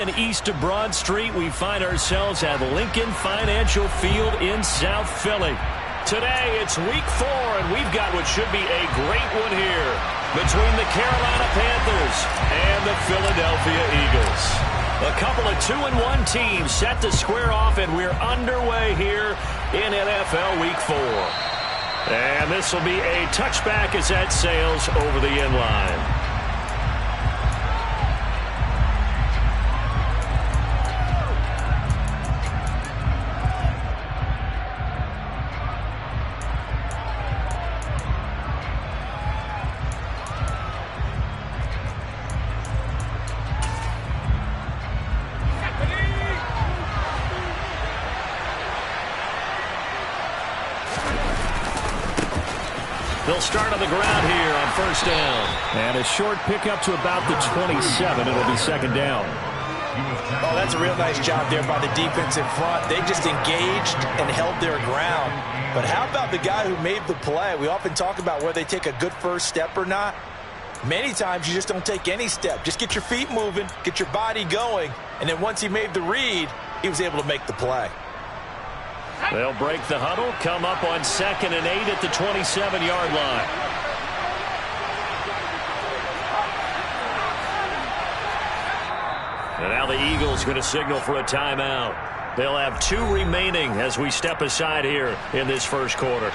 And east of Broad Street, we find ourselves at Lincoln Financial Field in South Philly. Today, it's week 4, and we've got what should be a great one here between the Carolina Panthers and the Philadelphia Eagles. A couple of 2-1 teams set to square off, and we're underway here in NFL Week 4. And this will be a touchback as that sails over the end line. They'll start on the ground here on first down. And a short pickup to about the 27. It'll be second down. Oh, that's a real nice job there by the defense in front. They just engaged and held their ground. But how about the guy who made the play? We often talk about whether they take a good first step or not. Many times you just don't take any step. Just get your feet moving, get your body going, and then once he made the read, he was able to make the play. They'll break the huddle, come up on 2nd and 8 at the 27-yard line. And now the Eagles going to signal for a timeout. They'll have 2 remaining as we step aside here in this first quarter.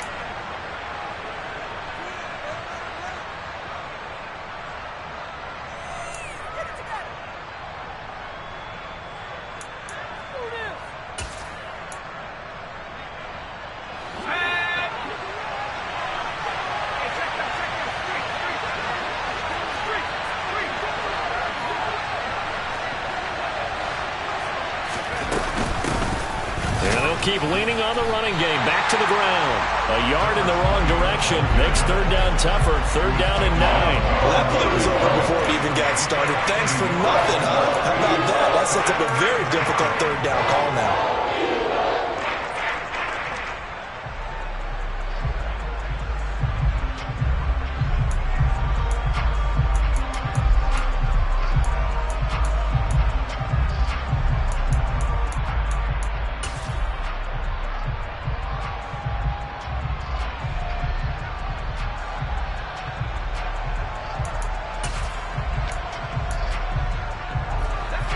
Keep leaning on the running game. Back to the ground. A yard in the wrong direction. Makes third down tougher. Third down and 9. Well, that play was over before it even got started. Thanks for nothing, huh? How about that? That sets up a very difficult third down call now.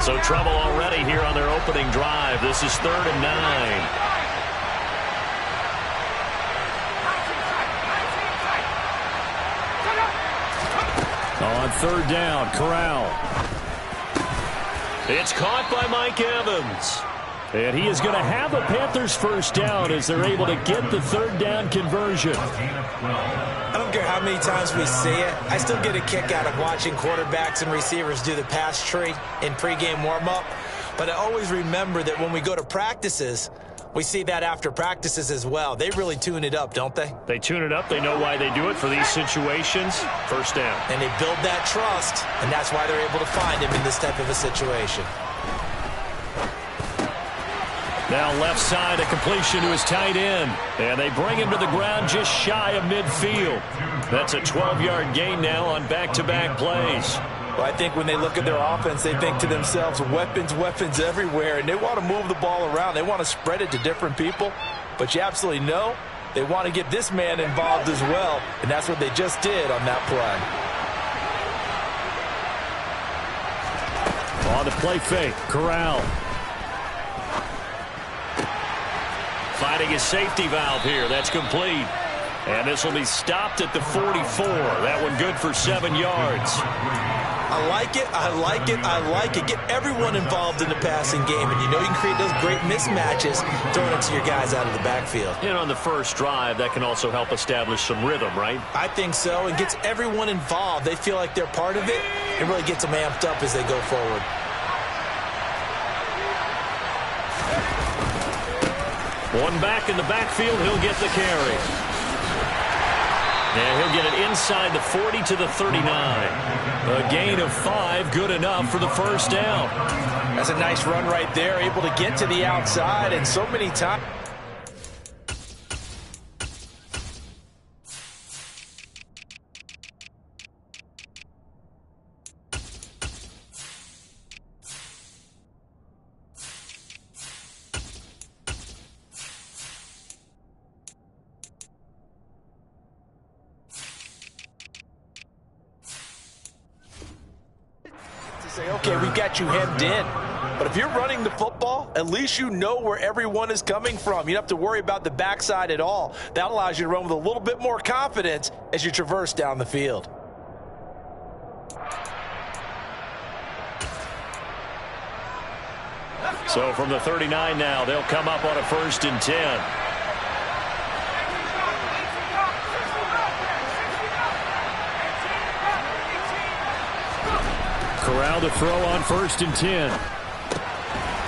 So trouble already here on their opening drive. This is 3rd and 9. On 3rd down, Corral. It's caught by Mike Evans. And he is going to have a Panthers first down as they're able to get the 3rd down conversion. I don't care how many times we see it. I still get a kick out of watching quarterbacks and receivers do the pass tree in pregame warm-up. But I always remember that when we go to practices, we see that after practices as well. They really tune it up, don't they? They tune it up. They know why they do it for these situations. First down. And they build that trust, and that's why they're able to find him in this type of a situation. Now left side, a completion to his tight end. And they bring him to the ground just shy of midfield. That's a 12-yard gain now on back-to-back plays. Well, I think when they look at their offense, they think to themselves, weapons, weapons everywhere. And they want to move the ball around. They want to spread it to different people. But you absolutely know they want to get this man involved as well. And that's what they just did on that play. On the play fake, Corral. Finding his safety valve here. That's complete. And this will be stopped at the 44. That one good for 7 yards. I like it. I like it. I like it. Get everyone involved in the passing game. And you know you can create those great mismatches throwing it to your guys out of the backfield. And on the first drive, that can also help establish some rhythm, right? I think so. And gets everyone involved. They feel like they're part of it. It really gets them amped up as they go forward. One back in the backfield, he'll get the carry. And he'll get it inside the 40 to the 39. A gain of 5, good enough for the first down. That's a nice run right there, able to get to the outside, and so many times. okay, we've got you hemmed in. But if you're running the football, at least you know where everyone is coming from. You don't have to worry about the backside at all. That allows you to run with a little bit more confidence as you traverse down the field. So from the 39 now, they'll come up on a 1st and 10. Corral to throw on 1st and 10.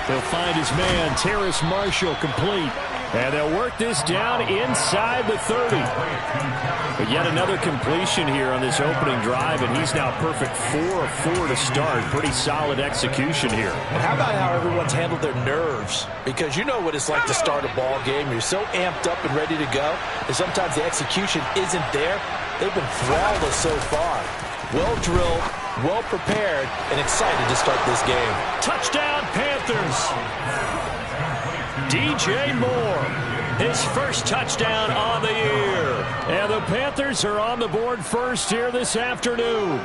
He'll find his man, Terrace Marshall, complete. And they'll work this down inside the 30. But yet another completion here on this opening drive, and he's now perfect 4 of 4 to start. Pretty solid execution here. And how about how everyone's handled their nerves? Because you know what it's like to start a ball game. You're so amped up and ready to go, and sometimes the execution isn't there. They've been flawless so far. Well drilled, well prepared, and excited to start this game. Touchdown, Panthers! DJ Moore, his first touchdown on the year. And the Panthers are on the board first here this afternoon.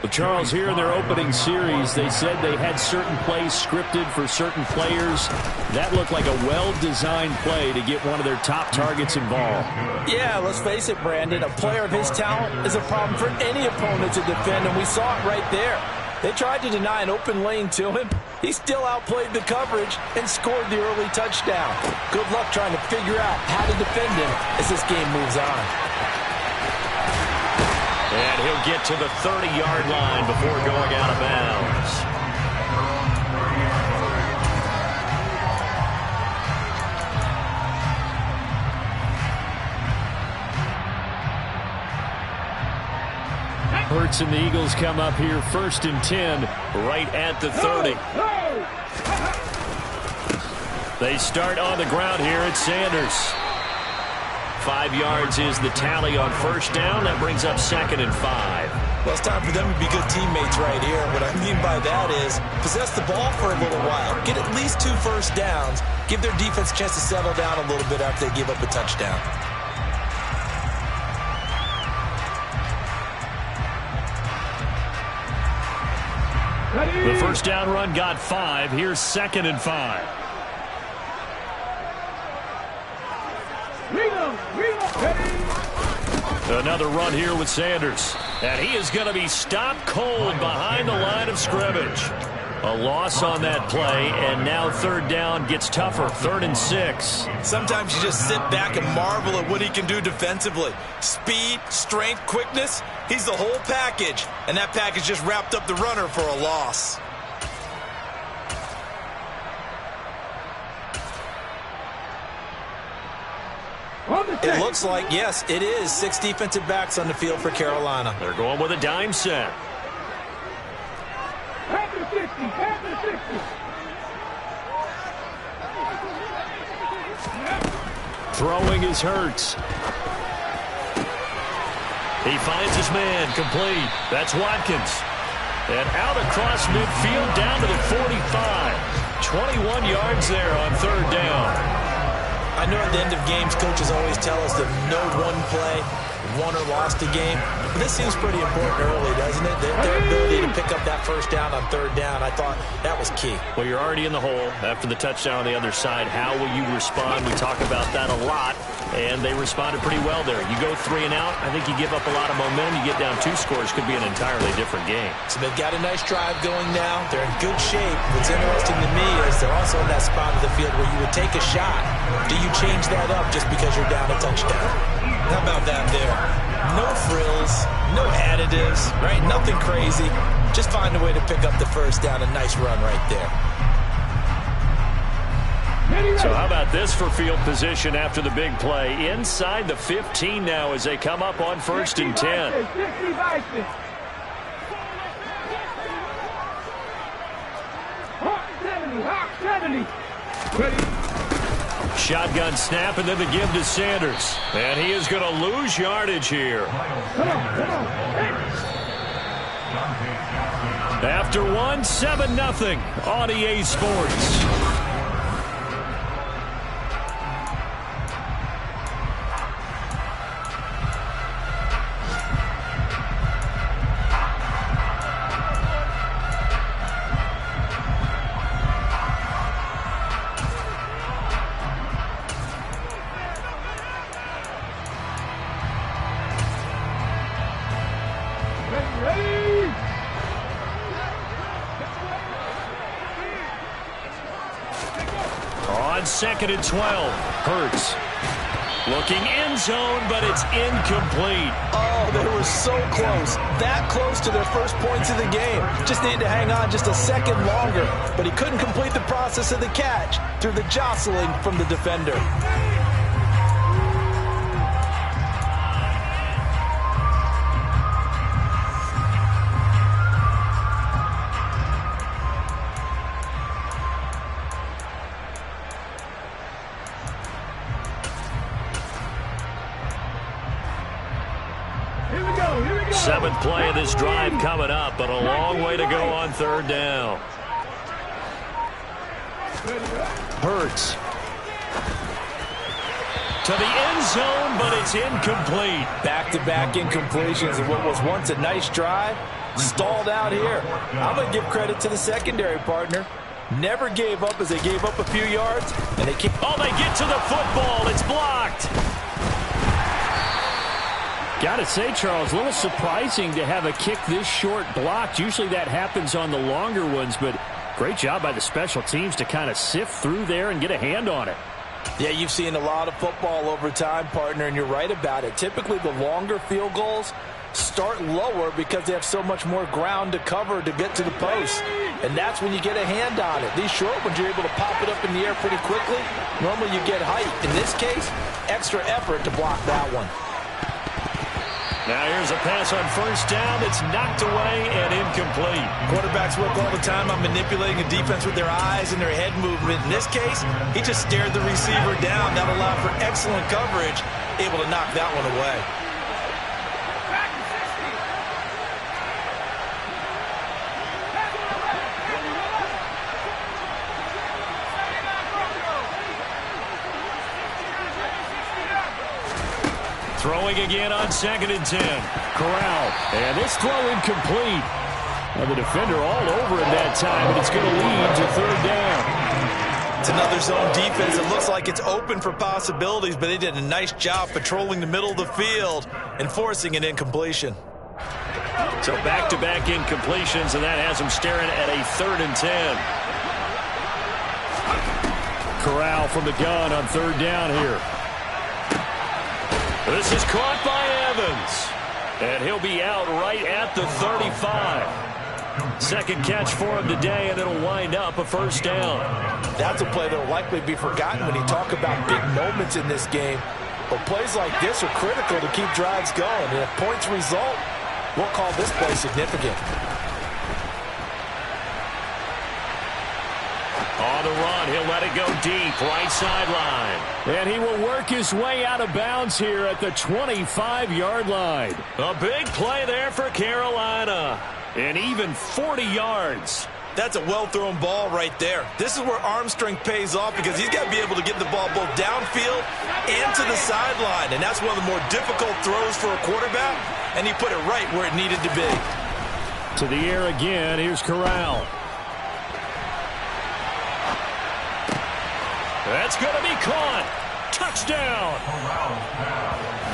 Well, Charles, here in their opening series, they said they had certain plays scripted for certain players. That looked like a well-designed play to get one of their top targets involved. Yeah, let's face it, Brandon. A player of his talent is a problem for any opponent to defend, and we saw it right there. They tried to deny an open lane to him. He still outplayed the coverage and scored the early touchdown. Good luck trying to figure out how to defend him as this game moves on. And he'll get to the 30-yard line before going out of bounds. Hurts and the Eagles come up here 1st and 10 right at the 30. They start on the ground here at Sanders. 5 yards is the tally on 1st down. That brings up 2nd and 5. Well, it's time for them to be good teammates right here. What I mean by that is possess the ball for a little while. Get at least 2 first downs. Give their defense a chance to settle down a little bit after they give up a touchdown. The first down run got 5. Here's 2nd and 5. Another run here with Sanders. And he is going to be stopped cold behind the line of scrimmage. A loss on that play, and now 3rd down gets tougher. 3rd and 6. Sometimes you just sit back and marvel at what he can do defensively. Speed, strength, quickness, he's the whole package. And that package just wrapped up the runner for a loss. It looks like, yes, it is 6 defensive backs on the field for Carolina. They're going with a dime set. Throwing is Hurts. He finds his man, complete. That's Watkins. And out across midfield down to the 45. 21 yards there on 3rd down. I know at the end of games, coaches always tell us that no one play won or lost a game. But this seems pretty important early, doesn't it? Their ability to pick up that 1st down on 3rd down, I thought that was key. Well, you're already in the hole after the touchdown on the other side. How will you respond? We talk about that a lot, and they responded pretty well there. You go 3 and out, I think you give up a lot of momentum. You get down 2 scores, could be an entirely different game. So they've got a nice drive going now. They're in good shape. What's interesting to me is they're also in that spot of the field where you would take a shot. Do you change that up just because you're down a touchdown? How about that there? No frills, no additives, right? Nothing crazy. Just find a way to pick up the 1st down. A nice run right there. So how about this for field position after the big play? Inside the 15 now as they come up on 1st and 10. Shotgun snap, and then the give to Sanders. And he is going to lose yardage here. After 7-0 on EA Sports. on 2nd and 12. Hurts. Looking end zone, but it's incomplete. Oh, they were so close. That close to their first points of the game. Just needed to hang on just a second longer. But he couldn't complete the process of the catch through the jostling from the defender. Seventh play of this drive coming up, but a long way to go on 3rd down. Hurts. To the end zone, but it's incomplete. Back-to-back incompletions of what was once a nice drive. Stalled out here. I'm going to give credit to the secondary partner. Never gave up as they gave up a few yards. And they keep. Oh, they get to the football. It's blocked. Got to say, Charles, a little surprising to have a kick this short blocked. Usually that happens on the longer ones, but great job by the special teams to kind of sift through there and get a hand on it. Yeah, you've seen a lot of football over time, partner, and you're right about it. Typically, the longer field goals start lower because they have so much more ground to cover to get to the post. And that's when you get a hand on it. These short ones, you're able to pop it up in the air pretty quickly. Normally, you get height. In this case, extra effort to block that one. Now here's a pass on 1st down that's knocked away and incomplete. Quarterbacks work all the time on manipulating a defense with their eyes and their head movement. In this case, he just stared the receiver down. That allowed for excellent coverage, able to knock that one away. Throwing again on 2nd and 10. Corral. And this throw incomplete. And the defender all over him that time, and it's going to lead to 3rd down. It's another zone defense. It looks like it's open for possibilities, but they did a nice job patrolling the middle of the field and forcing an incompletion. So back-to-back incompletions, and that has them staring at a 3rd and 10. Corral from the gun on 3rd down here. This is caught by Evans. And he'll be out right at the 35. Second catch for him today, and it'll wind up a 1st down. That's a play that will likely be forgotten when you talk about big moments in this game. But plays like this are critical to keep drives going. And if points result, we'll call this play significant. On the run, he'll let it go deep, right sideline. And he will work his way out of bounds here at the 25-yard line. A big play there for Carolina. And even 40 yards. That's a well-thrown ball right there. This is where arm strength pays off because he's got to be able to get the ball both downfield and to the sideline. And that's one of the more difficult throws for a quarterback. And he put it right where it needed to be. To the air again, here's Corral. That's going to be caught. Touchdown.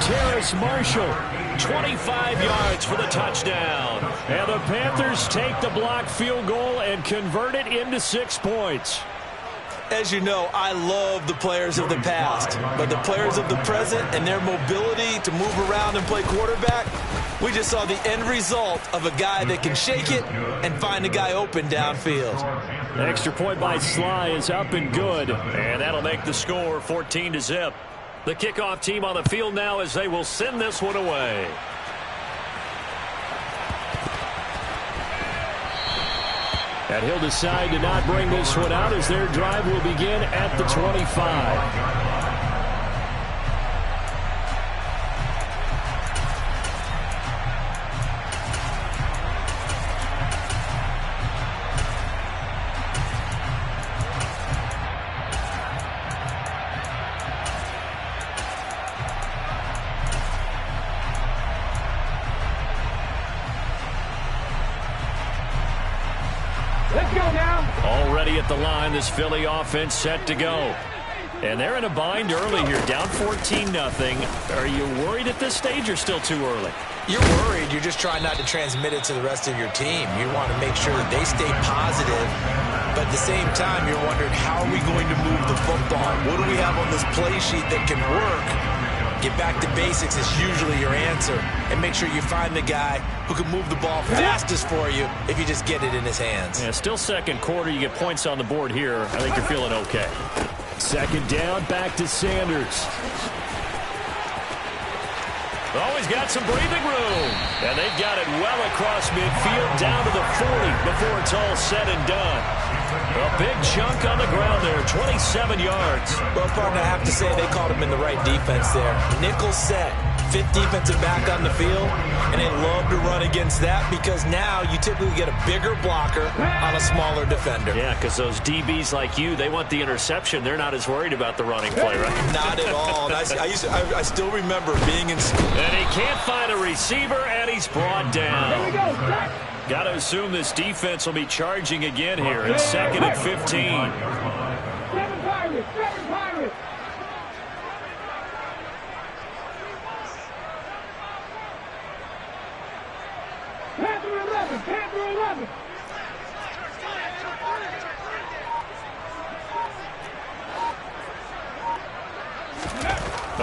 Terrace Marshall, 25 yards for the touchdown. And the Panthers take the blocked field goal and convert it into 6 points. As you know, I love the players of the past, but the players of the present and their mobility to move around and play quarterback, we just saw the end result of a guy that can shake it and find a guy open downfield. The extra point by Sly is up and good, and that'll make the score 14-0. The kickoff team on the field now as they will send this one away. And he'll decide to not bring this one out as their drive will begin at the 25. Already at the line, this Philly offense set to go. And they're in a bind early here, down 14-0. Are you worried at this stage or still too early? You're worried. You're just trying not to transmit it to the rest of your team. You want to make sure that they stay positive But at the same time, you're wondering, how are we going to move the football? What do we have on this play sheet that can work? Get back to basics is usually your answer. And make sure you find the guy who can move the ball fastest for you if you just get it in his hands. Yeah, still second quarter. You get points on the board here. I think you're feeling okay. Second down, back to Sanders. Always got some breathing room. And they've got it well across midfield down to the 40 before it's all said and done. A big chunk on the ground there, 27 yards. Well, partner, I have to say they called him in the right defense there. Nickel set, fifth defensive back on the field, and they love to run against that because now you typically get a bigger blocker on a smaller defender. Yeah, because those DBs like you, they want the interception. They're not as worried about the running play, right? Not at all. And I still remember being in school. And he can't find a receiver, and he's brought down. Got to assume this defense will be charging again here. It's second and 15. Seven Pirates! Panther 11!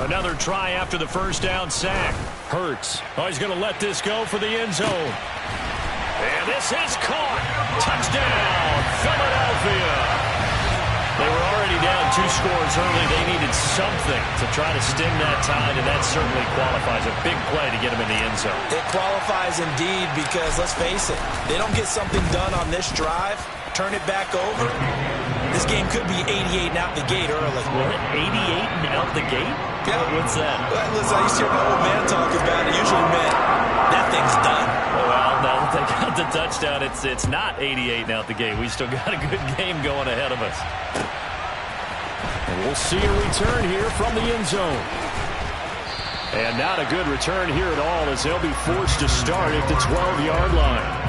Another try after the first down sack. Hurts. Oh, he's going to let this go for the end zone. And this is caught. Touchdown, Philadelphia. They were already down 2 scores early. They needed something to try to stem that tide, and that certainly qualifies. A big play to get them in the end zone. It qualifies indeed because, let's face it, they don't get something done on this drive, turn it back over. This game could be 88 and out the gate early. 88 and out the gate? Yeah. What's that? Well, listen, I used to hear my old man talk about it. It usually meant that thing's done. Well, now that they got the touchdown, it's not 88 and out the gate. We still got a good game going ahead of us. And we'll see a return here from the end zone. And not a good return here at all as they'll be forced to start at the 12-yard line.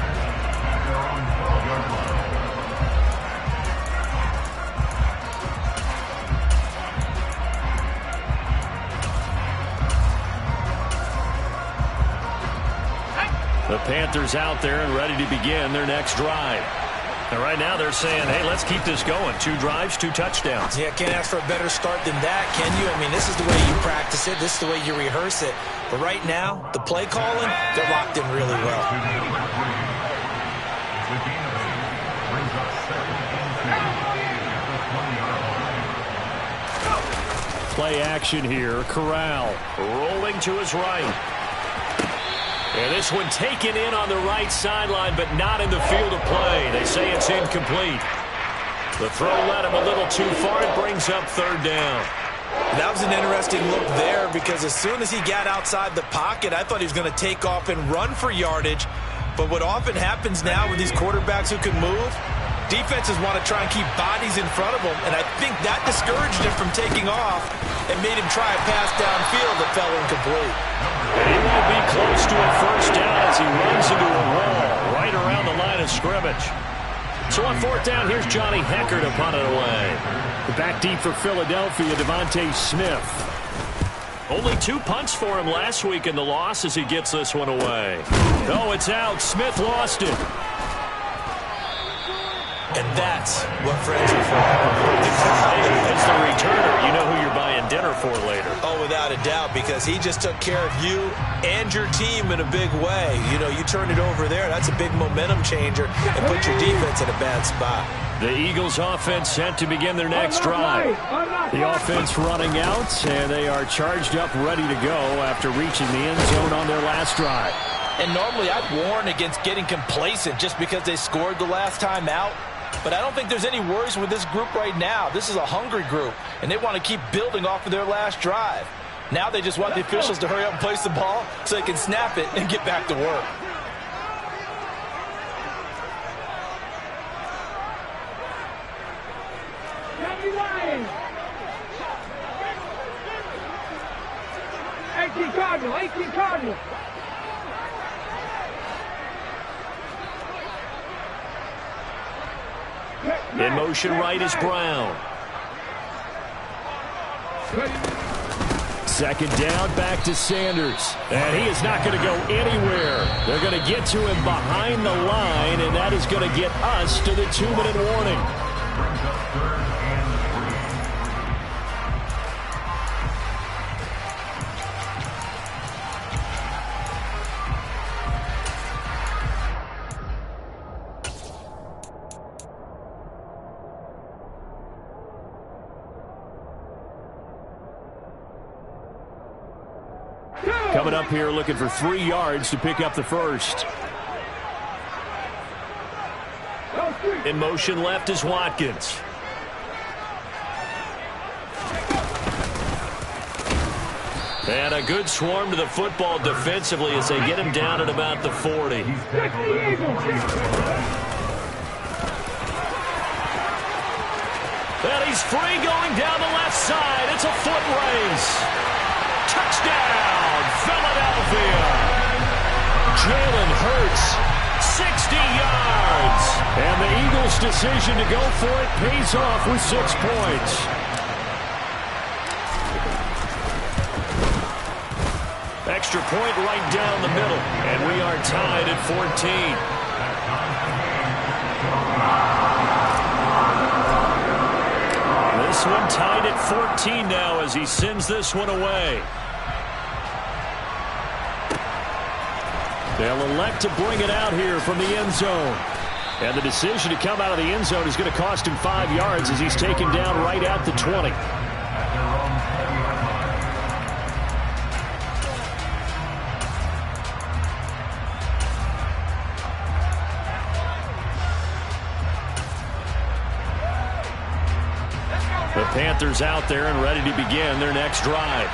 The Panthers out there and ready to begin their next drive. And right now they're saying, hey, let's keep this going. 2 drives, 2 touchdowns. Yeah, can't ask for a better start than that, can you? I mean, this is the way you practice it. This is the way you rehearse it. But right now, the play calling, they're locked in really well. Play action here. Corral rolling to his right. And this one taken in on the right sideline, but not in the field of play. They say it's incomplete. The throw led him a little too far. It brings up 3rd down. That was an interesting look there because as soon as he got outside the pocket, I thought he was going to take off and run for yardage. But what often happens now with these quarterbacks who can move, defenses want to try and keep bodies in front of them, and I think that discouraged him from taking off and made him try a pass downfield that fell incomplete. And he won't be close to a first down as he runs into a wall right around the line of scrimmage. So on 4th down, here's Johnny Hecker to punt it away. Back deep for Philadelphia, Devontae Smith. Only 2 punts for him last week in the loss as he gets this one away. No, it's out. Smith lost it. And that's what friends are for. It's the returner. You know who you're buying dinner for later. Oh, without a doubt, because he just took care of you and your team in a big way. You know, you turn it over there, that's a big momentum changer and put your defense in a bad spot. The Eagles offense set to begin their next drive. The offense running out, and they are charged up, ready to go after reaching the end zone on their last drive. And normally I'd warn against getting complacent just because they scored the last time out. But I don't think there's any worries with this group right now. This is a hungry group, and they want to keep building off of their last drive. Now they just want the officials to hurry up and place the ball so they can snap it and get back to work. Cardinal. In motion right is Brown. Second down, back to Sanders. And he is not going to go anywhere. They're going to get to him behind the line, and that is going to get us to the 2-minute warning. Coming up here looking for 3 yards to pick up the first. In motion left is Watkins. And a good swarm to the football defensively as they get him down at about the 40. And he's free going down the left side. It's a foot race. Touchdown, Philadelphia. Jalen Hurts, 60 yards. And the Eagles' decision to go for it pays off with 6 points. Extra point right down the middle. And we are tied at 14. This one tied at 14 now as he sends this one away. They'll elect to bring it out here from the end zone. And the decision to come out of the end zone is going to cost him 5 yards as he's taken down right at the 20. The Panthers out there and ready to begin their next drive.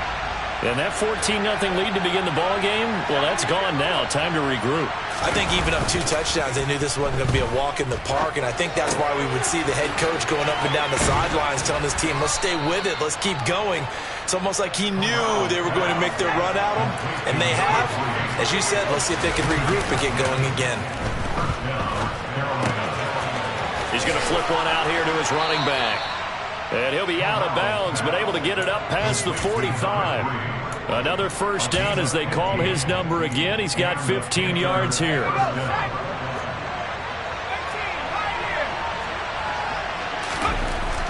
And that 14-0 lead to begin the ball game, well, that's gone now. Time to regroup. I think even up 2 touchdowns, they knew this wasn't going to be a walk in the park, and I think that's why we would see the head coach going up and down the sidelines telling his team, let's stay with it, let's keep going. It's almost like he knew they were going to make their run at him, and they have. As you said, let's see if they can regroup and get going again. He's going to flip one out here to his running back. And he'll be out of bounds, but able to get it up past the 45. Another first down as they call his number again. He's got 15 yards here.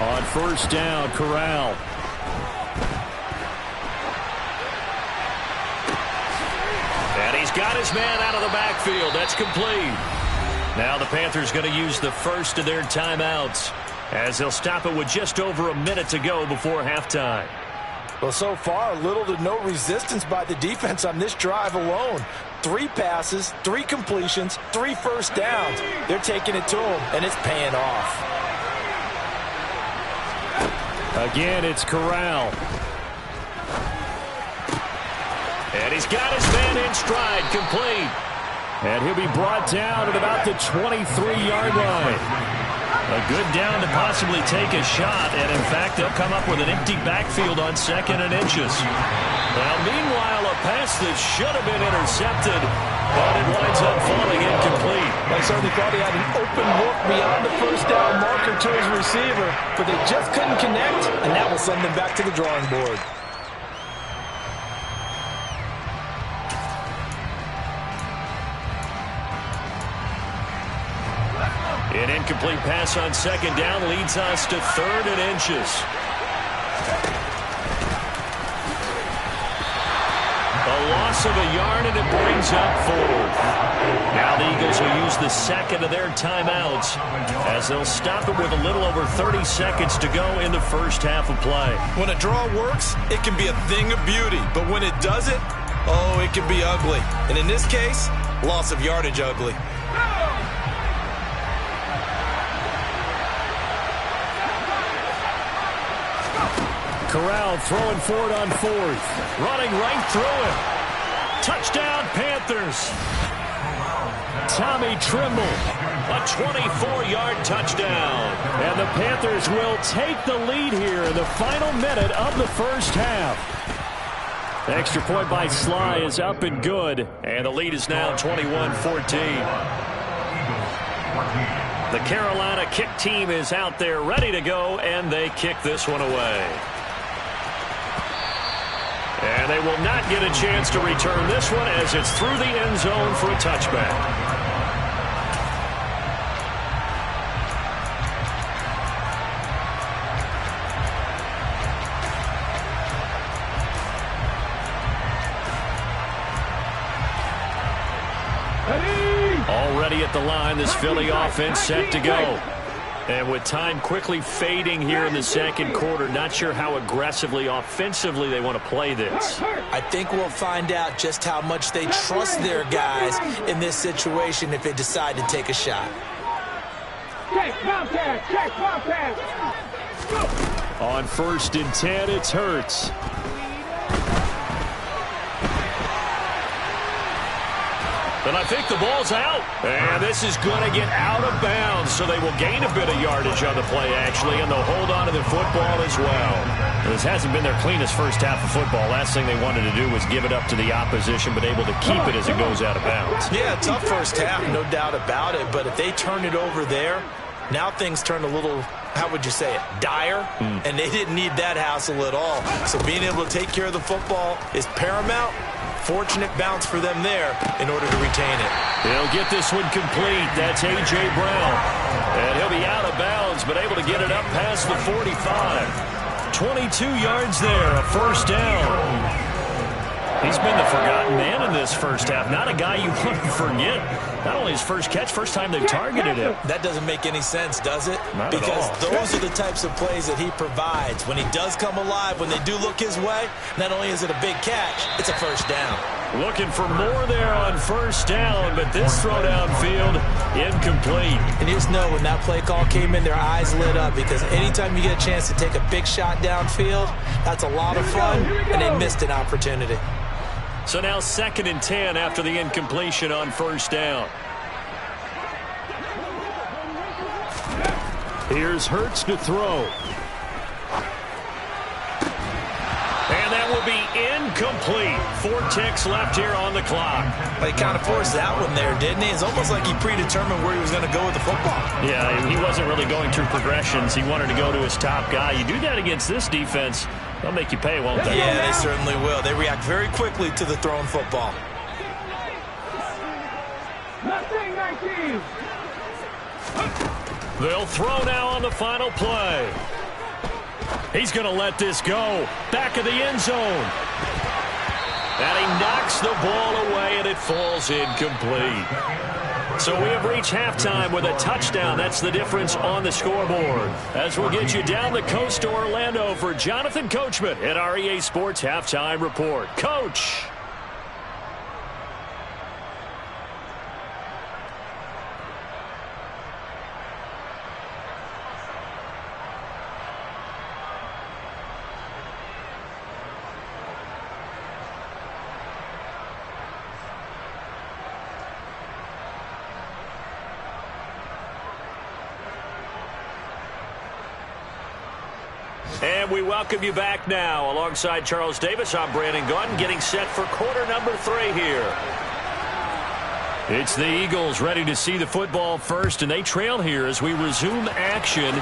On first down, Corral. And he's got his man out of the backfield. That's complete. Now the Panthers going to use the first of their timeouts, as they'll stop it with just over a minute to go before halftime. Well, so far, little to no resistance by the defense on this drive alone. 3 passes, 3 completions, 3 first downs. They're taking it to him, and it's paying off. Again, it's Corral. And he's got his man in stride, complete. And he'll be brought down at about the 23-yard line. A good down to possibly take a shot, and in fact, they'll come up with an empty backfield on 2nd and inches. Now, meanwhile, a pass that should have been intercepted, but it winds up falling incomplete. I certainly thought he had an open look beyond the first down marker to his receiver, but they just couldn't connect, and that will send them back to the drawing board. An incomplete pass on 2nd down leads us to 3rd and inches. A loss of a yard, and it brings up 4th. Now the Eagles will use the second of their timeouts, as they'll stop it with a little over 30 seconds to go in the first half of play. When a draw works, it can be a thing of beauty, but when it doesn't, oh, it can be ugly. And in this case, loss of yardage ugly. Corral throwing forward on 4th. Running right through it. Touchdown, Panthers. Tommy Trimble. A 24-yard touchdown. And the Panthers will take the lead here in the final minute of the first half. The extra point by Sly is up and good. And the lead is now 21-14. The Carolina kick team is out there ready to go, and they kick this one away. And they will not get a chance to return this one as it's through the end zone for a touchback. Already at the line, this Philly offense set to go. And with time quickly fading here in the second quarter, not sure how aggressively, offensively they want to play this. I think we'll find out just how much they trust their guys in this situation if they decide to take a shot. Check, contact, check, contact. On 1st and 10, it's Hurts. And I think the ball's out. And this is going to get out of bounds, so they will gain a bit of yardage on the play, actually, and they'll hold on to the football as well. This hasn't been their cleanest first half of football. Last thing they wanted to do was give it up to the opposition, but able to keep it as it goes out of bounds. Yeah, tough first half, no doubt about it. But if they turn it over there, now things turn a little, how would you say it, dire? And they didn't need that hassle at all. So being able to take care of the football is paramount. Fortunate bounce for them there in order to retain it. He'll get this one complete. That's A.J. Brown. And he'll be out of bounds, but able to get it up past the 45. 22 yards there, a first down. He's been the forgotten man in this first half. Not a guy you want to forget. Not only his first catch, first time they've targeted him. That doesn't make any sense, does it? Not because at all. Those are the types of plays that he provides. When he does come alive, when they do look his way, not only is it a big catch, it's a first down. Looking for more there on first down, but this throw downfield incomplete. And you just know when that play call came in, their eyes lit up, because anytime you get a chance to take a big shot downfield, that's a lot of fun, and they missed an opportunity. So now 2nd and 10 after the incompletion on first down. Here's Hurts to throw. And that will be incomplete. 4 ticks left here on the clock. Well, he kind of forced that one there, didn't he? It's almost like he predetermined where he was going to go with the football. Yeah, he wasn't really going through progressions. He wanted to go to his top guy. You do that against this defense, they'll make you pay, won't they? Yeah, they certainly will. They react very quickly to the thrown football. Nothing 19. They'll throw now on the final play. He's going to let this go. Back of the end zone. And he knocks the ball away, and it falls incomplete. So we have reached halftime with a touchdown. That's the difference on the scoreboard. As we'll get you down the coast to Orlando for Jonathan Coachman at our EA Sports Halftime Report. Coach. And we welcome you back now. Alongside Charles Davis, I'm Brandon Gaudin, getting set for quarter number 3 here. It's the Eagles ready to see the football first, and they trail here as we resume action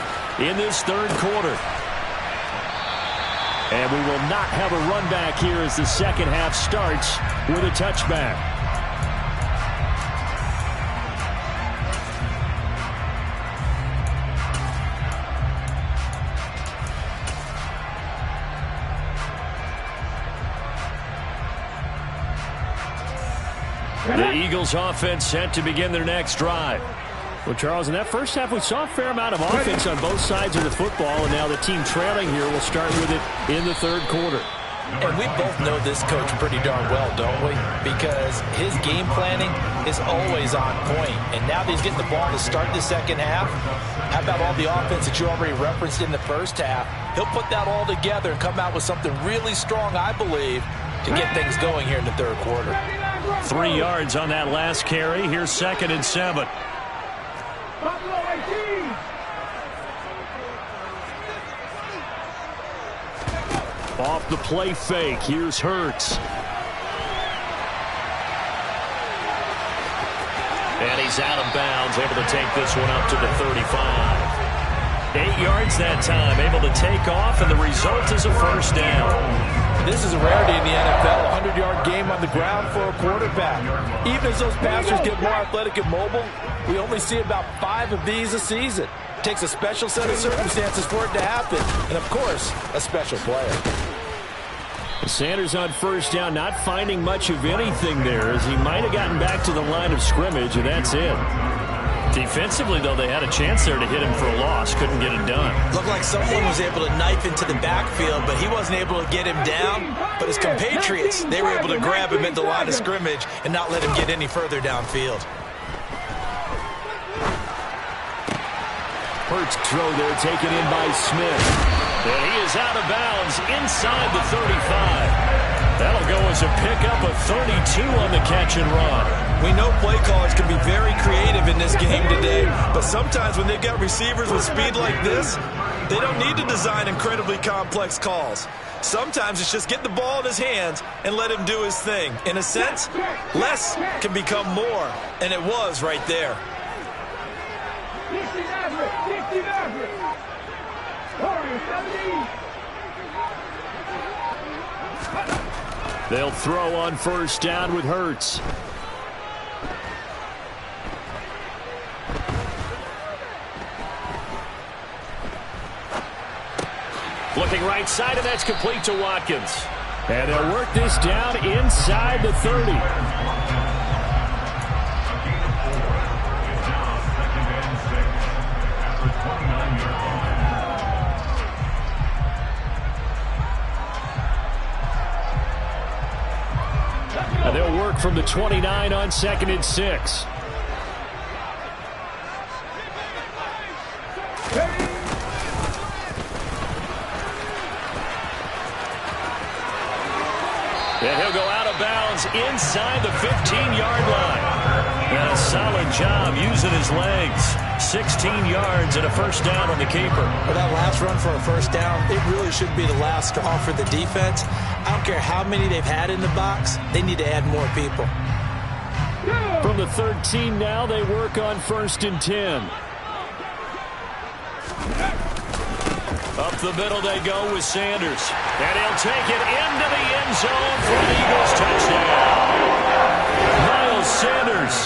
in this third quarter. And we will not have a run back here as the second half starts with a touchback. The Eagles offense set to begin their next drive. Well, Charles, in that first half, we saw a fair amount of offense on both sides of the football, and now the team trailing here will start with it in the third quarter. And we both know this coach pretty darn well, don't we? Because his game planning is always on point. And now that he's getting the ball to start the second half, how about all the offense that you already referenced in the first half? He'll put that all together and come out with something really strong, I believe, to get things going here in the third quarter. 3 yards on that last carry. Here's 2nd and 7. Buffalo 18. Off the play fake. Here's Hurts. And he's out of bounds, able to take this one up to the 35. 8 yards that time, able to take off, and the result is a first down. This is a rarity in the NFL, a 100-yard game on the ground for a quarterback. Even as those passers get more athletic and mobile, we only see about 5 of these a season. It takes a special set of circumstances for it to happen, and of course, a special player. Sanders on first down, not finding much of anything there, as he might have gotten back to the line of scrimmage, and that's it. Defensively, though, they had a chance there to hit him for a loss. Couldn't get it done. Looked like someone was able to knife into the backfield, but he wasn't able to get him down. But his compatriots, they were able to grab him at the line of scrimmage and not let him get any further downfield. Hurts throw there, taken in by Smith. And he is out of bounds inside the 35. That'll go as a pickup of 32 on the catch and run. We know play callers can be very creative in this game today, but sometimes when they've got receivers with speed like this, they don't need to design incredibly complex calls. Sometimes it's just get the ball in his hands and let him do his thing. In a sense, less can become more, and it was right there. They'll throw on first down with Hurts. Looking right side, and that's complete to Watkins. And they'll work this down inside the 30. And they'll work from the 29 on 2nd and 6. And he'll go out of bounds inside the 15-yard line. And a solid job using his legs. 16 yards and a first down on the keeper. Well, that last run for a first down, it really should be the last straw for the defense. I don't care how many they've had in the box. They need to add more people. From the 13 now, they work on 1st and 10. Up the middle they go with Sanders. And he'll take it into the end zone for an Eagles touchdown. Miles Sanders,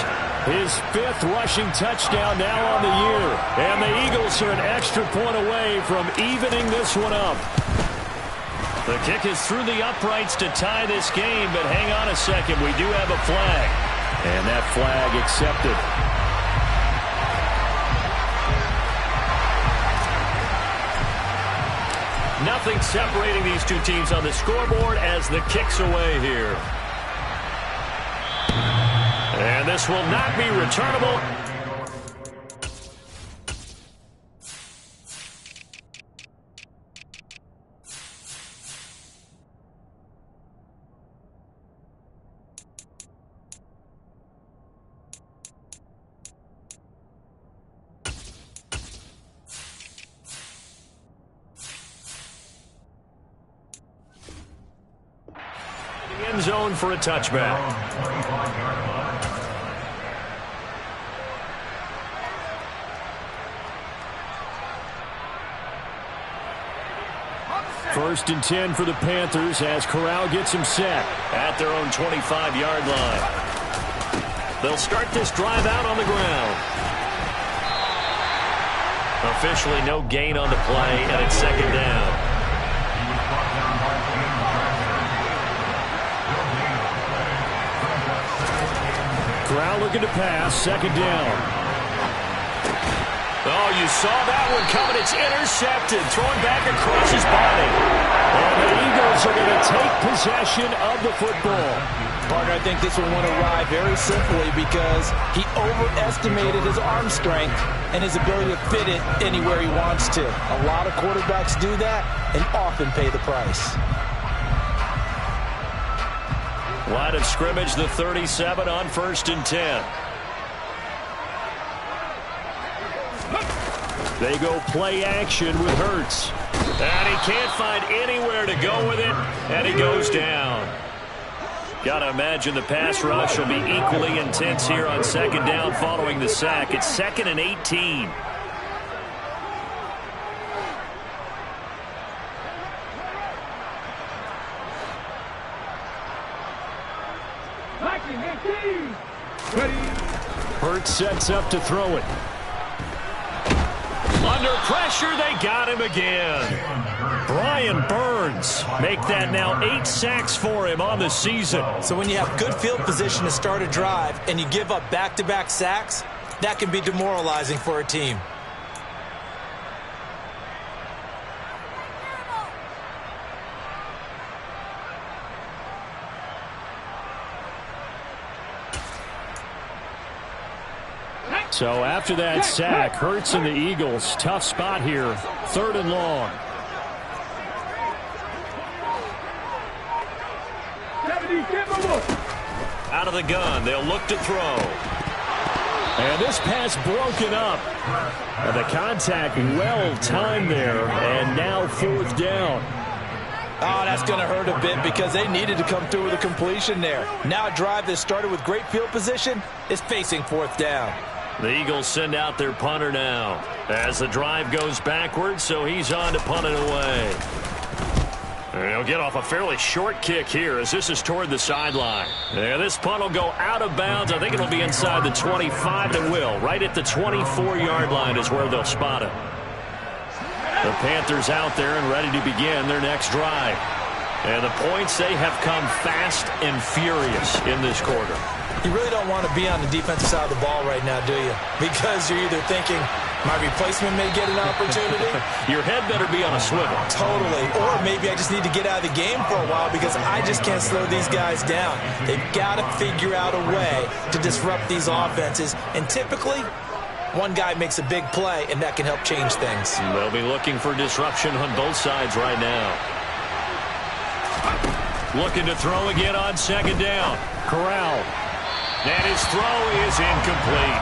his 5th rushing touchdown now on the year. And the Eagles are an extra point away from evening this one up. The kick is through the uprights to tie this game, but hang on a second, we do have a flag. And that flag accepted. Nothing separating these two teams on the scoreboard as the kick's away here. And this will not be returnable. End zone for a touchback. First and 10 for the Panthers as Corral gets him set at their own 25-yard line. They'll start this drive out on the ground. Officially no gain on the play, and it's 2nd down. Corral looking to pass, 2nd down. Oh, you saw that one coming. It's intercepted, thrown back across his body. And the Eagles are going to take possession of the football. Partner, I think this one went awry very simply because he overestimated his arm strength and his ability to fit it anywhere he wants to. A lot of quarterbacks do that and often pay the price. Line of scrimmage, the 37 on 1st and 10. They go play action with Hurts. And he can't find anywhere to go with it, and he goes down. Got to imagine the pass rush will be equally intense here on 2nd down following the sack. It's 2nd and 18. 19. Ready. Hurts sets up to throw it. Under pressure, they got him again. Brian Burns make that now 8 sacks for him on the season. So when you have good field position to start a drive and you give up back-to-back sacks, that can be demoralizing for a team. So after that sack, Hurts and the Eagles, tough spot here, 3rd and long. 70, Out of the gun, they'll look to throw. And this pass broken up. And the contact well timed there, and now 4th down. Oh, that's going to hurt a bit because they needed to come through with a completion there. Now a drive that started with great field position is facing 4th down. The Eagles send out their punter now as the drive goes backwards, so he's on to punt it away. And he'll get off a fairly short kick here as this is toward the sideline. And this punt will go out of bounds. I think it'll be inside the 25, and it will. Right at the 24-yard line is where they'll spot it. The Panthers out there and ready to begin their next drive. And the points, they have come fast and furious in this quarter. You really don't want to be on the defensive side of the ball right now, do you? Because you're either thinking, my replacement may get an opportunity. Your head better be on a swivel. Totally. Or maybe I just need to get out of the game for a while because I just can't slow these guys down. They've got to figure out a way to disrupt these offenses. And typically, one guy makes a big play, and that can help change things. They'll be looking for disruption on both sides right now. Looking to throw again on 2nd down. Corral. And his throw is incomplete.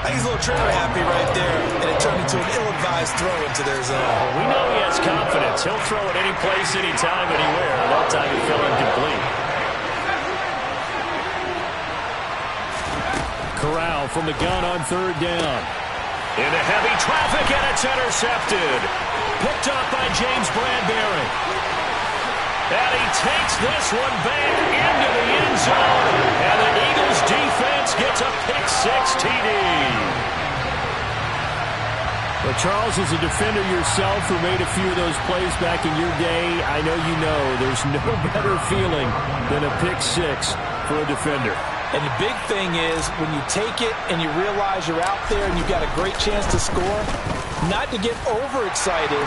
I think he's a little trigger happy right there, and it turned into an ill-advised throw into their zone. Well, we know he has confidence. He'll throw it any place, anytime, anywhere. That time it fell incomplete. Corral from the gun on 3rd down. Into heavy traffic, and it's intercepted. Picked up by James Bradbury. And he takes this one back into the end zone. And the Eagles defense gets a pick-6 TD. Well, Charles, as a defender yourself who made a few of those plays back in your day, I know you know there's no better feeling than a pick-6 for a defender. And the big thing is when you take it and you realize you're out there and you've got a great chance to score, not to get overexcited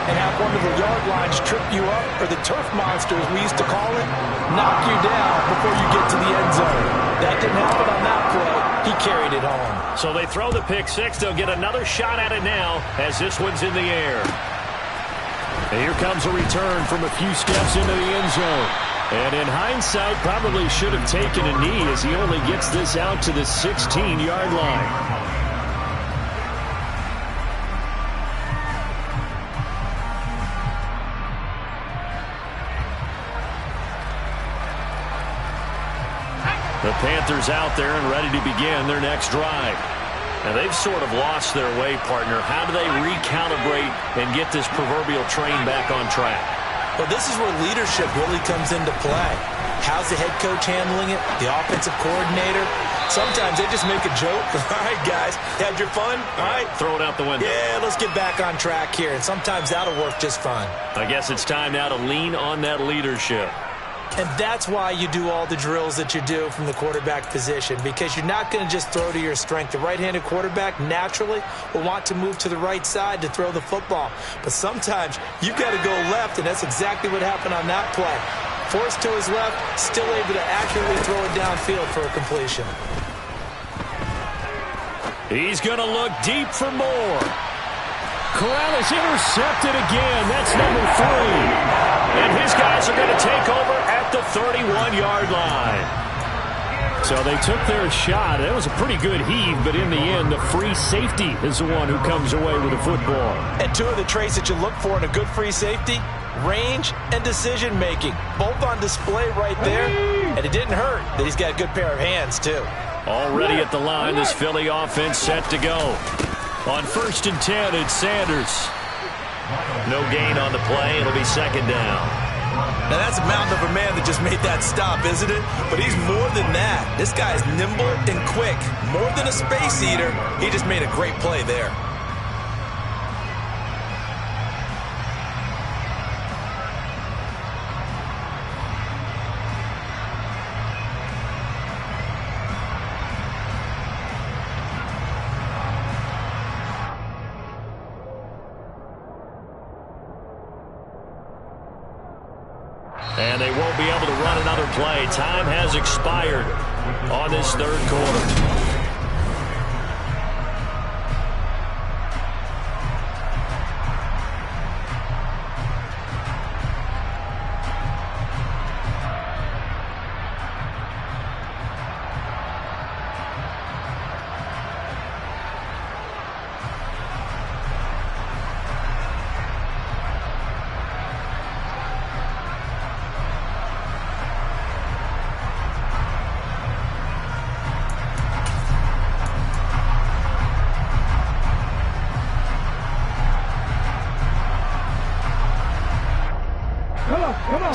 and have one of the yard lines trip you up, or the turf monster, as we used to call it, knock you down before you get to the end zone. That didn't happen on that play. He carried it home. So they throw the pick-6. They'll get another shot at it now as this one's in the air. And here comes a return from a few steps into the end zone. And in hindsight, probably should have taken a knee as he only gets this out to the 16-yard line. The Panthers out there and ready to begin their next drive. Now, they've sort of lost their way, partner. How do they recalibrate and get this proverbial train back on track? Well, this is where leadership really comes into play. How's the head coach handling it? The offensive coordinator? Sometimes they just make a joke. All right, guys, had your fun? All right. Throw it out the window. Yeah, let's get back on track here. And sometimes that'll work just fine. I guess it's time now to lean on that leadership. And that's why you do all the drills that you do from the quarterback position, because you're not going to just throw to your strength. The right-handed quarterback naturally will want to move to the right side to throw the football. But sometimes you've got to go left, and that's exactly what happened on that play. Forced to his left, still able to accurately throw it downfield for a completion. He's going to look deep for more. Corral is intercepted again. That's number 3. And his guys are going to take over at the 31-yard line. So they took their shot. That was a pretty good heave, but in the end, the free safety is the one who comes away with the football. And two of the traits that you look for in a good free safety, range and decision-making, both on display right there. And it didn't hurt that he's got a good pair of hands, too. Already at the line, this Philly offense set to go. On 1st and 10, it's Sanders. No gain on the play. It'll be 2nd down. Now, that's a mountain of a man that just made that stop, isn't it? But he's more than that. This guy is nimble and quick. More than a space eater, he just made a great play there. And they won't be able to run another play. Time has expired on this third quarter.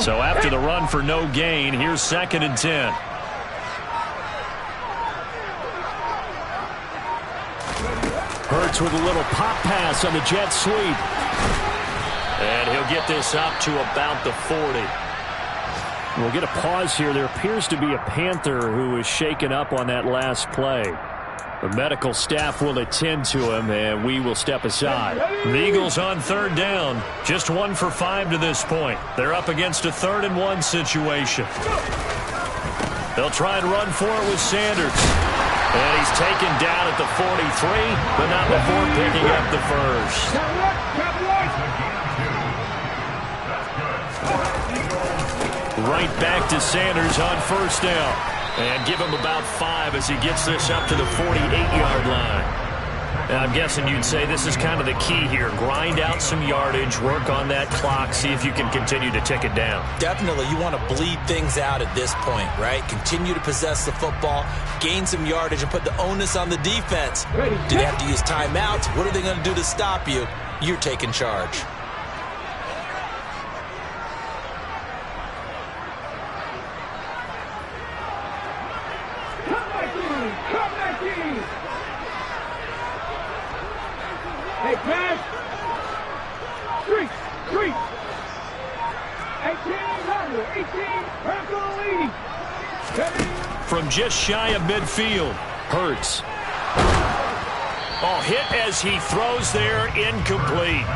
So after the run for no gain, here's 2nd and 10. Hurts with a little pop pass on the jet sweep. And he'll get this up to about the 40. We'll get a pause here. There appears to be a Panther who was shaken up on that last play. The medical staff will attend to him, and we will step aside. The Eagles on 3rd down. Just 1 for 5 to this point. They're up against a 3rd and 1 situation. They'll try and run for it with Sanders. And he's taken down at the 43, but not before picking up the first. Right back to Sanders on 1st down. And give him about 5 as he gets this up to the 48-yard line. And I'm guessing you'd say this is kind of the key here. Grind out some yardage, work on that clock, see if you can continue to tick it down. Definitely. You want to bleed things out at this point, right? Continue to possess the football, gain some yardage, and put the onus on the defense. Do they have to use timeouts? What are they going to do to stop you? You're taking charge. Hey, pass. Street. 18, from just shy of midfield, Hurts. Oh, hit as he throws there, incomplete.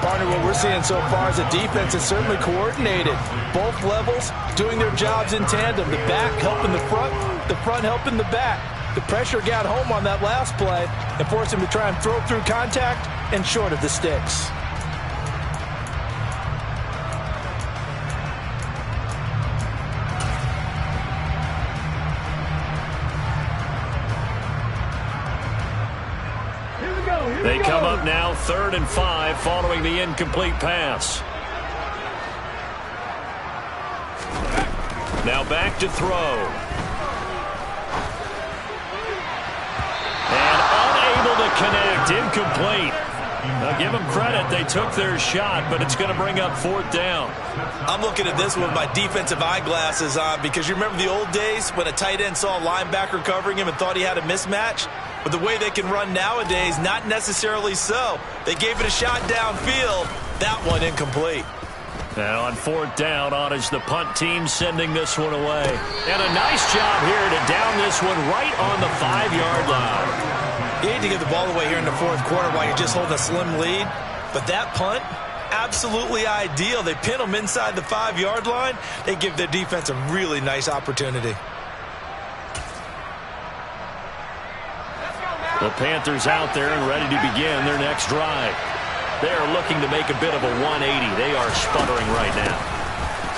Partner, what we're seeing so far is a defense that's certainly coordinated. Both levels doing their jobs in tandem. The back helping the front helping the back. The pressure got home on that last play and forced him to try and throw through contact and short of the sticks. They come up now 3rd and 5 following the incomplete pass. Now back to throw. And unable to connect. Incomplete. Now give them credit. They took their shot, but it's going to bring up 4th down. I'm looking at this with my defensive eyeglasses on because you remember the old days when a tight end saw a linebacker covering him and thought he had a mismatch? But the way they can run nowadays, not necessarily so. They gave it a shot downfield. That one incomplete. Now on 4th down, on is the punt team sending this one away. And a nice job here to down this one right on the 5-yard line. You need to get the ball away here in the 4th quarter while you're just holding a slim lead. But that punt, absolutely ideal. They pin them inside the 5-yard line. They give their defense a really nice opportunity. The Panthers out there and ready to begin their next drive. They are looking to make a bit of a 180. They are sputtering right now.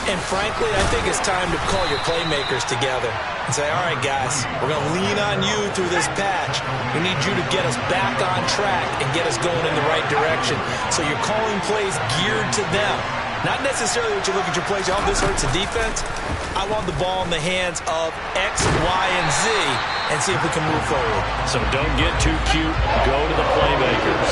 And frankly, I think it's time to call your playmakers together and say, all right, guys, we're going to lean on you through this patch. We need you to get us back on track and get us going in the right direction. So you're calling plays geared to them. Not necessarily what you look at your plays, oh, this hurts the defense. I want the ball in the hands of X, Y, and Z and see if we can move forward. So don't get too cute. Go to the playmakers.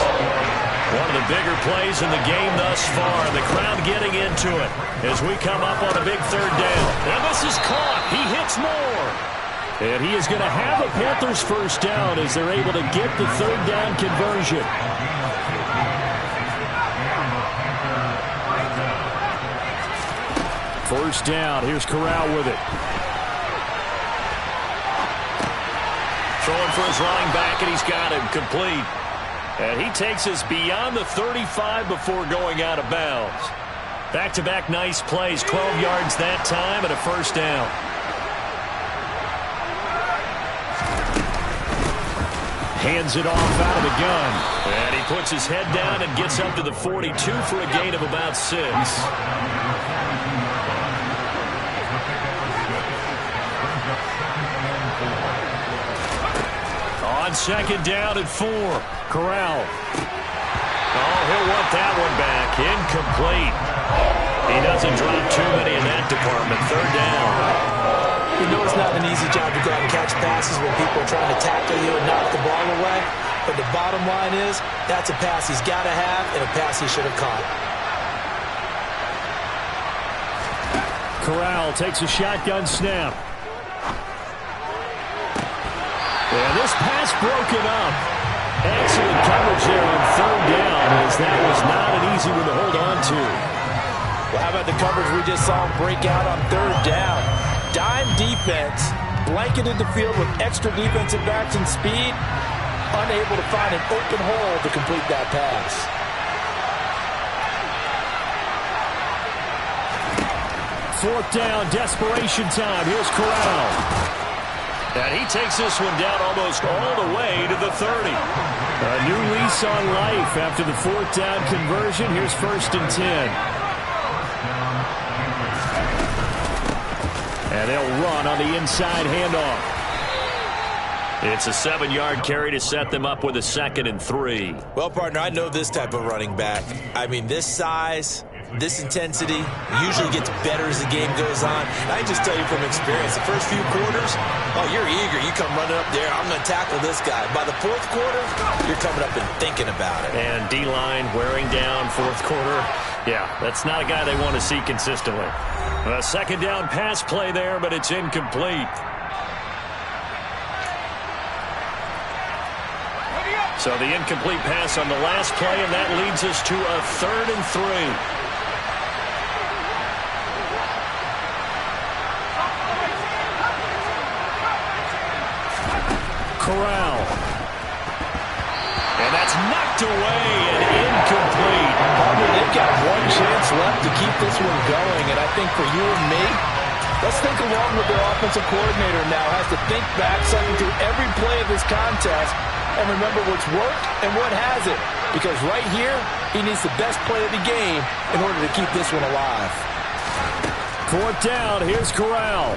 One of the the bigger plays in the game thus far. The crowd getting into it as we come up on a big third down. And this is caught. He hits more. And he is going to have a Panthers first down as they're able to get the third down conversion. First down. Here's Corral with it. Throwing for his running back, and he's got him complete. And he takes us beyond the 35 before going out of bounds. Back-to-back nice plays, 12 yards that time and a first down. Hands it off out of the gun. And he puts his head down and gets up to the 42 for a gain of about 6. On second down at 4. Corral. Oh, he'll want that one back. Incomplete. He doesn't drop too many in that department. Third down. You know it's not an easy job to go out and catch passes when people are trying to tackle you and knock the ball away. But the bottom line is, that's a pass he's got to have and a pass he should have caught. Corral takes a shotgun snap. And this pass broken up. Excellent coverage there on third down, as that was not an easy one to hold on to. Well, how about the coverage we just saw him break out on third down? Dime defense, blanketed the field with extra defensive backs and speed, unable to find an open hole to complete that pass. Fourth down, desperation time. Here's Corral. And he takes this one down almost all the way to the 30. A new lease on life after the fourth down conversion. Here's first and 10. And they'll run on the inside handoff. It's a 7-yard carry to set them up with a second and 3. Well, partner, I know this type of running back. I mean, this size, this intensity usually gets better as the game goes on. And I just tell you from experience, the first few quarters, oh, you're eager. You come running up there, I'm going to tackle this guy. By the fourth quarter, you're coming up and thinking about it. And D-line wearing down fourth quarter. Yeah, that's not a guy they want to see consistently. A second down pass play there, but it's incomplete. So the incomplete pass on the last play, and that leads us to a third and 3. Corral. And that's knocked away and incomplete. They've got one chance left to keep this one going, and I think for you and me, let's think along with their offensive coordinator now. Has to think back, cycle through every play of this contest, and remember what's worked and what hasn't. Because right here, he needs the best play of the game in order to keep this one alive. Fourth down, here's Corral.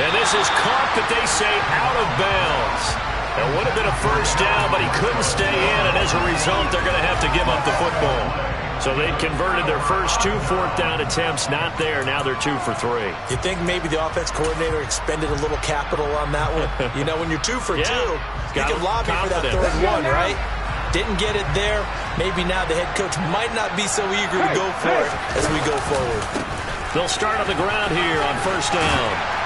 And this is caught, but they say out of bounds. It would have been a first down, but he couldn't stay in, and as a result, they're going to have to give up the football. So they'd converted their first 2 fourth down attempts, not there. Now they're 2 for 3. You think maybe the offense coordinator expended a little capital on that one? You know, when you're 2 for 2, you can lobby for that third one, right? Didn't get it there. Maybe now the head coach might not be so eager to go for it as we go forward. They'll start on the ground here on first down.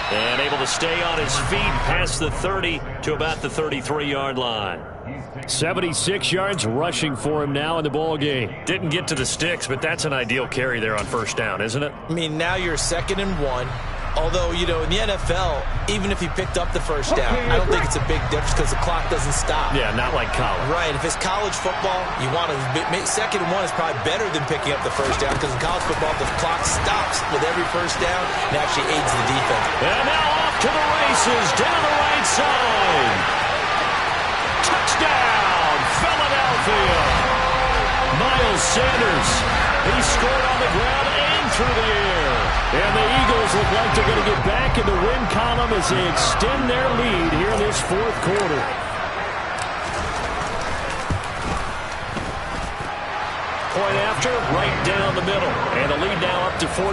And able to stay on his feet past the 30 to about the 33-yard line. 76 yards rushing for him now in the ball game. Didn't get to the sticks, but that's an ideal carry there on first down, isn't it? I mean, now you're 2nd and 1. Although, you know, in the NFL, even if he picked up the first down, I don't think it's a big difference because the clock doesn't stop. Yeah, not like college. Right. If it's college football, you want to 2nd and 1 is probably better than picking up the first down because in college football, the clock stops with every first down and actually aids the defense. And now off to the races down the right side. Touchdown, Philadelphia. Miles Sanders. He scored on the ground and through the air. And the Eagles look like they're going to get back in the win column as they extend their lead here in this fourth quarter. Point after, right down the middle. And the lead now up to 14.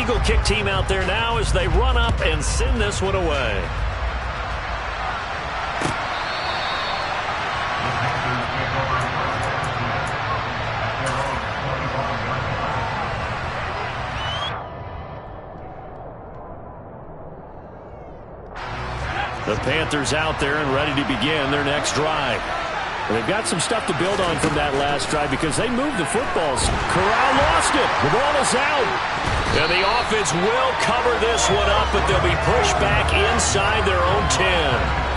Eagle kick team out there now as they run up and send this one away. The Panthers out there and ready to begin their next drive. They've got some stuff to build on from that last drive because they moved the footballs. Corral lost it. The ball is out. And the offense will cover this one up, but they'll be pushed back inside their own 10.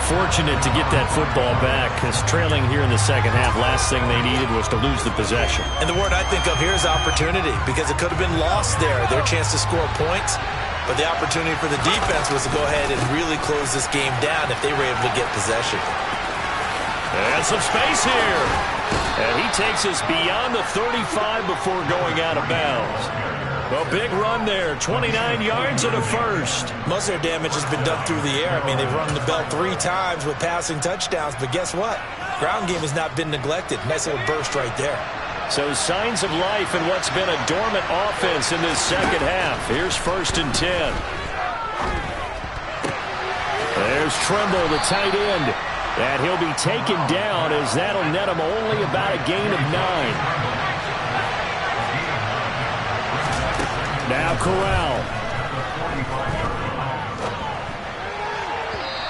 Fortunate to get that football back because trailing here in the second half, last thing they needed was to lose the possession. And the word I think of here is opportunity because it could have been lost there, their chance to score points. But the opportunity for the defense was to go ahead and really close this game down if they were able to get possession. And some space here. And he takes us beyond the 35 before going out of bounds. A big run there, 29 yards and a first. Most of their damage has been done through the air. I mean, they've rung the bell 3 times with passing touchdowns, but guess what? Ground game has not been neglected. Nice little burst right there. So signs of life in what's been a dormant offense in this second half. Here's 1st and 10. There's Tremble, the tight end. And he'll be taken down as that'll net him only about a gain of 9. Now Corral.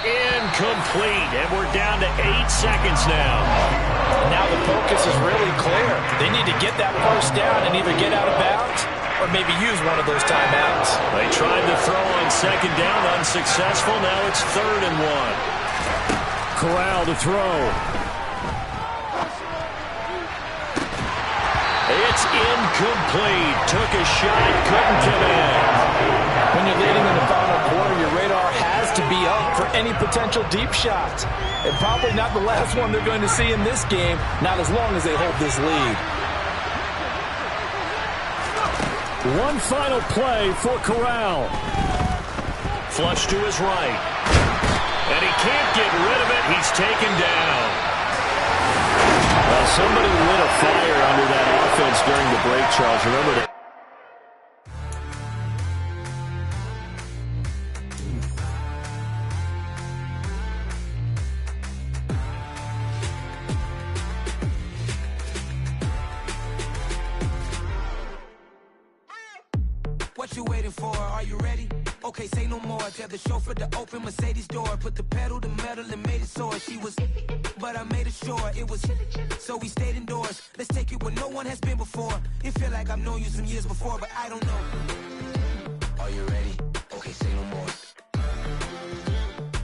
Incomplete. And we're down to 8 seconds now. Now the focus is really clear. They need to get that first down and either get out of bounds or maybe use one of those timeouts. They tried to throw on 2nd down, unsuccessful. Now it's 3rd and 1. Corral to throw. It's incomplete. Took a shot, couldn't come in. When you're leading in the final quarter, your radar has to be up for any potential deep shots. And probably not the last one they're going to see in this game, not as long as they hold this lead. One final play for Corral. Flush to his right. And he can't get rid of it. He's taken down. Well, somebody lit a fire under that offense during the break, Charles. Remember that. What you waiting for? Are you ready? Okay, say no more. Tell the chauffeur to open Mercedes door. Put the pedal to metal and made it soar. She was, but I made it sure it was. So we stayed indoors. Let's take it where no one has been before. It feel like I've known you some years before, but I don't know. Are you ready? Okay, say no more.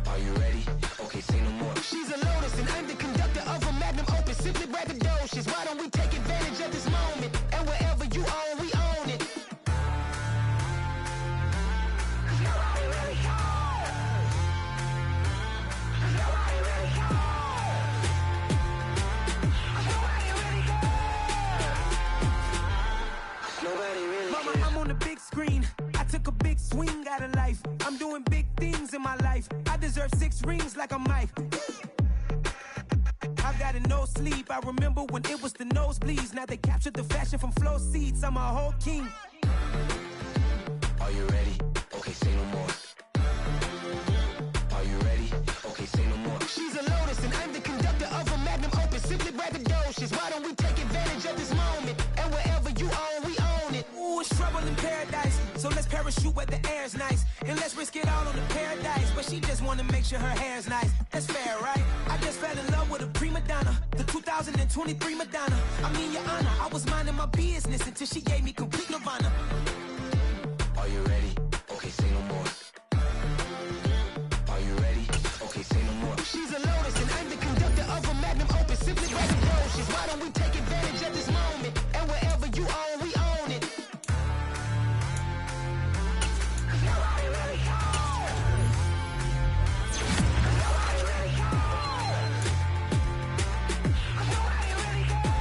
Are you ready? Okay, say no more. She's a Lotus and I'm the conductor of a Magnum Opus. Simply braggadocious. Why don't we take advantage of this moment? And wherever you own, we own it. I'm on the big screen. I took a big swing out of life. I'm doing big things in my life. I deserve 6 rings like a Mike. I've got no sleep. I remember when it was the nosebleeds. Now they captured the fashion from flow seats. I'm a whole king. Are you ready? Okay, say no more. Are you ready? Okay, say no more. She's a Lotus and I'm the conductor of a Magnum Opus. Simply braggadocious. Why don't we take advantage of this moment? And wherever you own, we own it. Ooh, it's trouble in paradise. So let's parachute where the air's nice. And let's risk it all on the paradise. But she just wanna make sure her hair's nice. That's fair, right? I just fell in love with a prima donna. The 2023 Madonna. I mean, your honor, I was minding my business until she gave me complete nirvana. Are you ready? Okay, say no more. Are you ready? Okay, say no more. She's a Lotus and I'm the conductor of a Magnum Opus. Simply braggadocious. Why don't we take advantage of this moment? And wherever you own, we own it. Nobody really cares. Nobody really cares. Nobody really cares.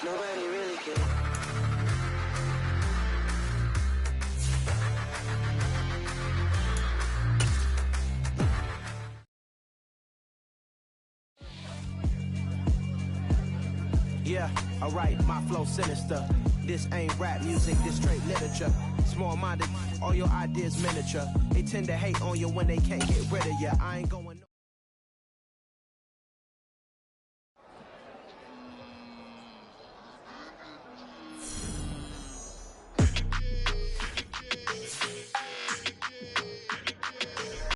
Nobody really cares. Yeah, alright, my flow sinister. This ain't rap music, this straight literature. Small-minded, all your ideas miniature. They tend to hate on you when they can't get rid of you. I ain't gon'